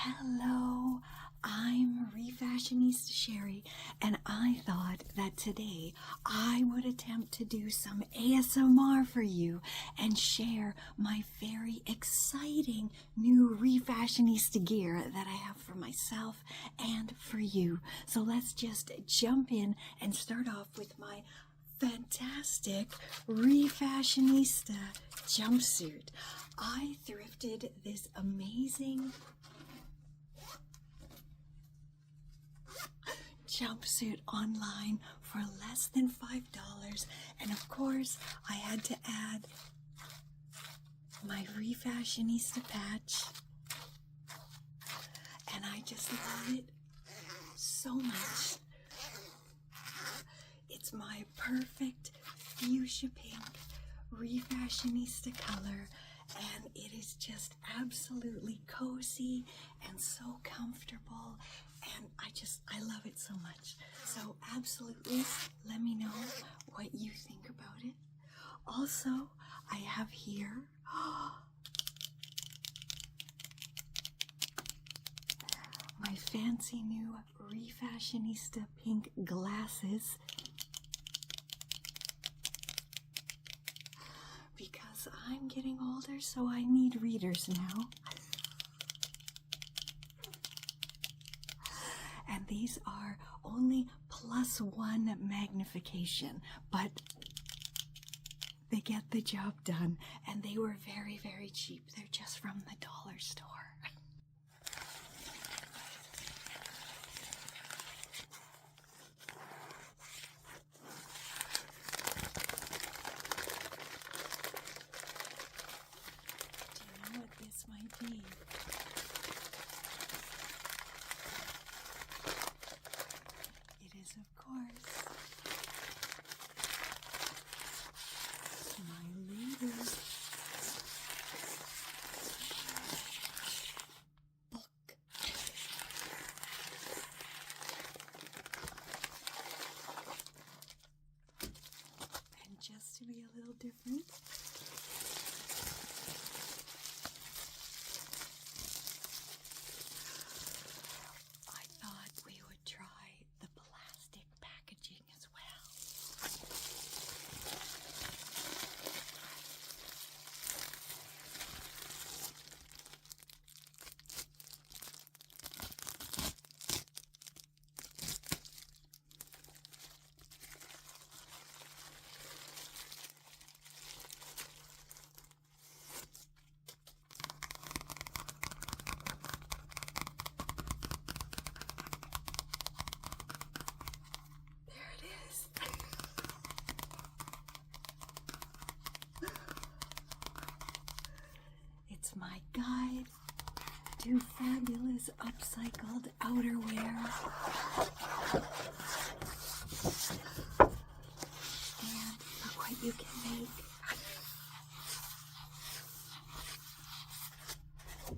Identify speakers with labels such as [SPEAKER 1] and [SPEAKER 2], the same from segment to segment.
[SPEAKER 1] Hello, I'm Refashionista Sheri, and I thought that today I would attempt to do some ASMR for you and share my very exciting new Refashionista gear that I have for myself and for you. So let's just jump in and start off with my fantastic Refashionista jumpsuit. I thrifted this amazing jumpsuit online for less than $5, and of course I had to add my Refashionista patch, and I just love it so much. It's my perfect fuchsia pink Refashionista color, and it is just absolutely cozy and so comfortable, and I love it so much. So absolutely let me know what you think about it. Also, I have here my fancy new Refashionista pink glasses, because I'm getting older, so I need readers now. And these are only +1 magnification, but they get the job done, and they were very, very cheap. They're just from the dollar store. Do you know what this might be? Of course, my latest book. And just to be a little different, I thought we would try the plastic packaging as well. It's my guide to fabulous upcycled outerwear. And look what you can make.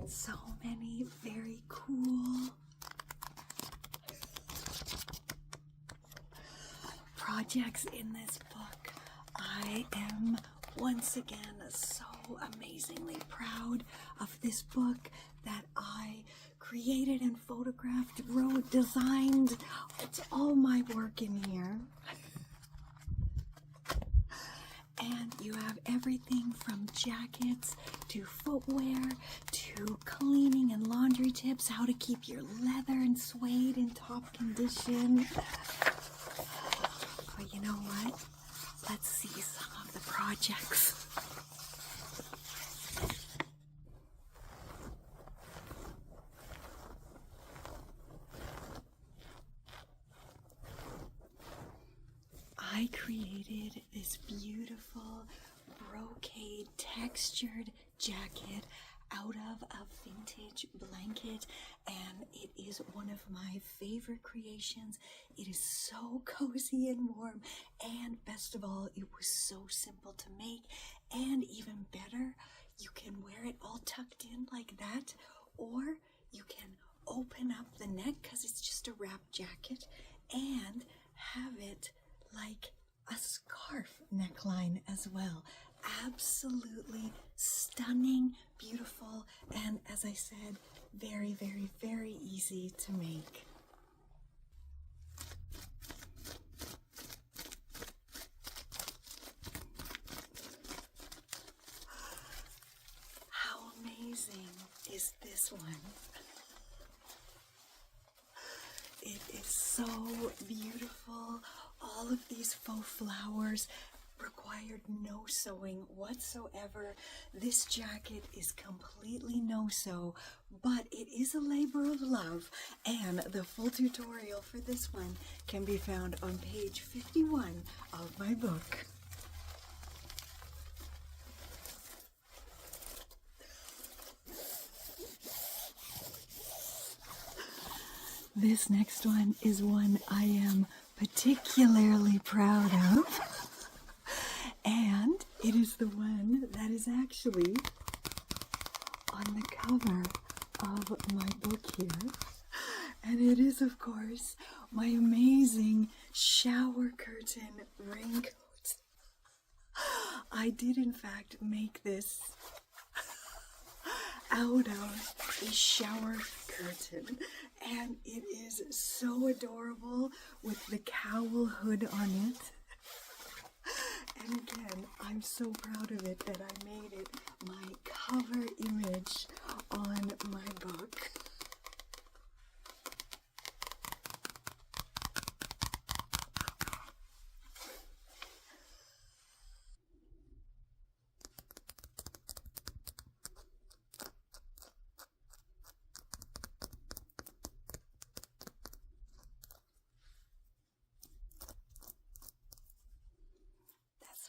[SPEAKER 1] So many very cool projects in this book. I am once again so amazingly proud of this book that I created and photographed, wrote, designed. It's all my work in here. And you have everything from jackets to footwear to cleaning and laundry tips, how to keep your leather and suede in top condition. But you know what? Let's see some of the projects. I created this beautiful brocade textured jacket out of a vintage blanket, and it is one of my favorite creations. It is so cozy and warm, and best of all, it was so simple to make, and even better, you can wear it all tucked in like that, or you can open up the neck because it's just a wrap jacket and have it like a scarf neckline as well. Absolutely stunning beautiful, and as I said, very, very, very easy to make. How amazing is this one? It is so beautiful. All of these faux flowers required no sewing whatsoever. This jacket is completely no-sew, but it is a labor of love, and the full tutorial for this one can be found on page 51 of my book. This next one is one I am particularly proud of, and it is the one that is actually on the cover of my book here, and it is, of course, my amazing shower curtain raincoat. I did, in fact, make this out of a shower curtain, and it is so adorable with the cowl hood on it. And again, I'm so proud of it that I made it my cover image on my book.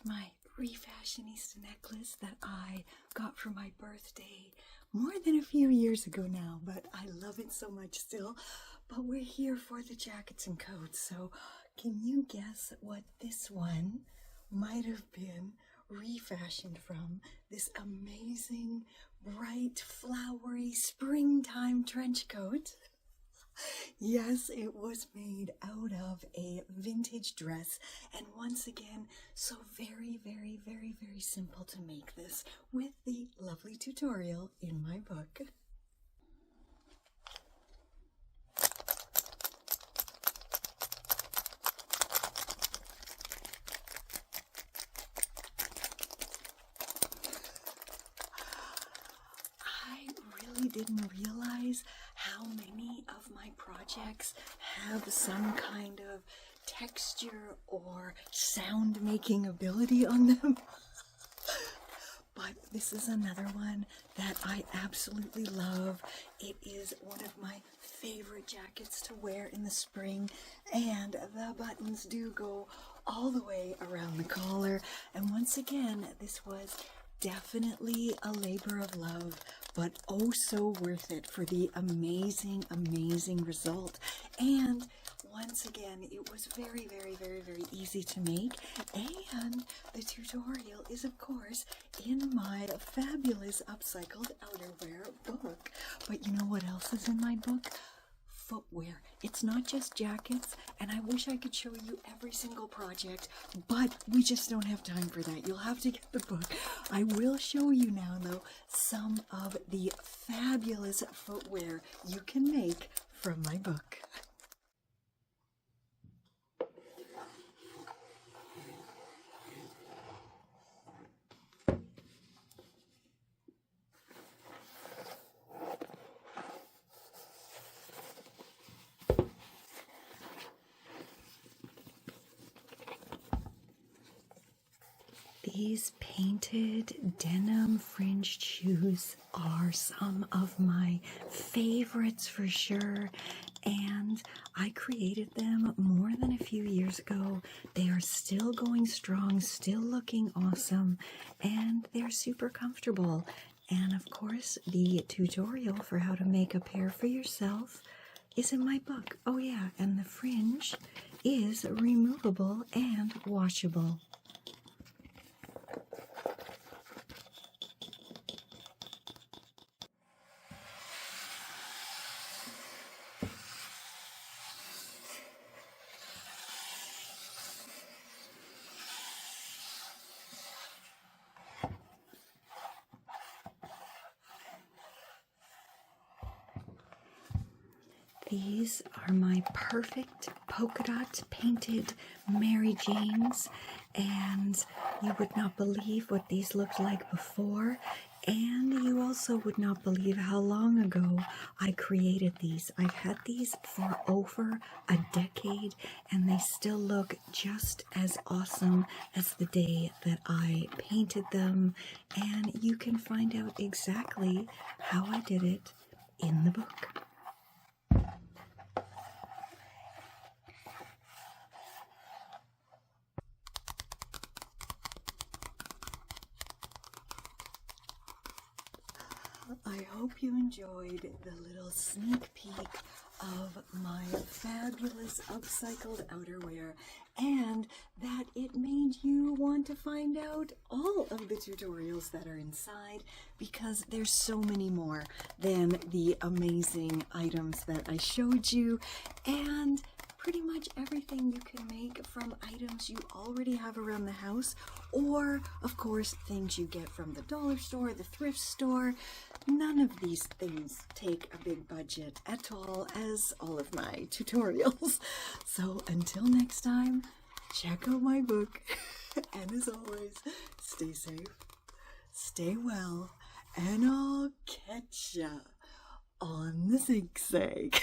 [SPEAKER 1] My Refashionista necklace that I got for my birthday more than a few years ago now, but I love it so much still. But we're here for the jackets and coats, so can you guess what this one might have been refashioned from? This amazing, bright, flowery, springtime trench coat. Yes, it was made out of a vintage dress, and once again, so very, very, very, very simple to make this with the lovely tutorial in my book. I really didn't realize how many of my projects have some kind of texture or sound making ability on them. But this is another one that I absolutely love. It is one of my favorite jackets to wear in the spring, and the buttons do go all the way around the collar. And once again, this was definitely a labor of love, but oh so worth it for the amazing, amazing result. And once again, it was very, very, very, very easy to make, and the tutorial is, of course, in my fabulous Upcycled Outerwear book. But you know what else is in my book? Footwear. It's not just jackets, and I wish I could show you every single project, but we just don't have time for that. You'll have to get the book. I will show you now, though, some of the fabulous footwear you can make from my book. These painted denim fringed shoes are some of my favorites for sure, and I created them more than a few years ago. They are still going strong, still looking awesome, and they're super comfortable. And of course, the tutorial for how to make a pair for yourself is in my book. Oh yeah, and the fringe is removable and washable. These are my perfect polka dot painted Mary Janes, and you would not believe what these looked like before, and you also would not believe how long ago I created these. I've had these for over a decade, and they still look just as awesome as the day that I painted them, and you can find out exactly how I did it in the book. I hope you enjoyed the little sneak peek of my fabulous upcycled outerwear, and that it made you want to find out all of the tutorials that are inside, because there's so many more than the amazing items that I showed you, and pretty much everything you can make from items you already have around the house, or of course things you get from the dollar store, the thrift store. None of these things take a big budget at all, as all of my tutorials. So until next time, check out my book, and as always, stay safe, stay well, and I'll catch ya on the zigzag.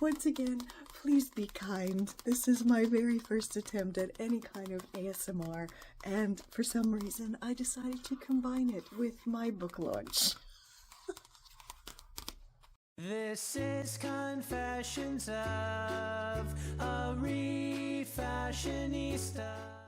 [SPEAKER 1] Once again, please be kind. This is my very first attempt at any kind of ASMR, and for some reason I decided to combine it with my book launch.
[SPEAKER 2] This is Confessions of a Refashionista.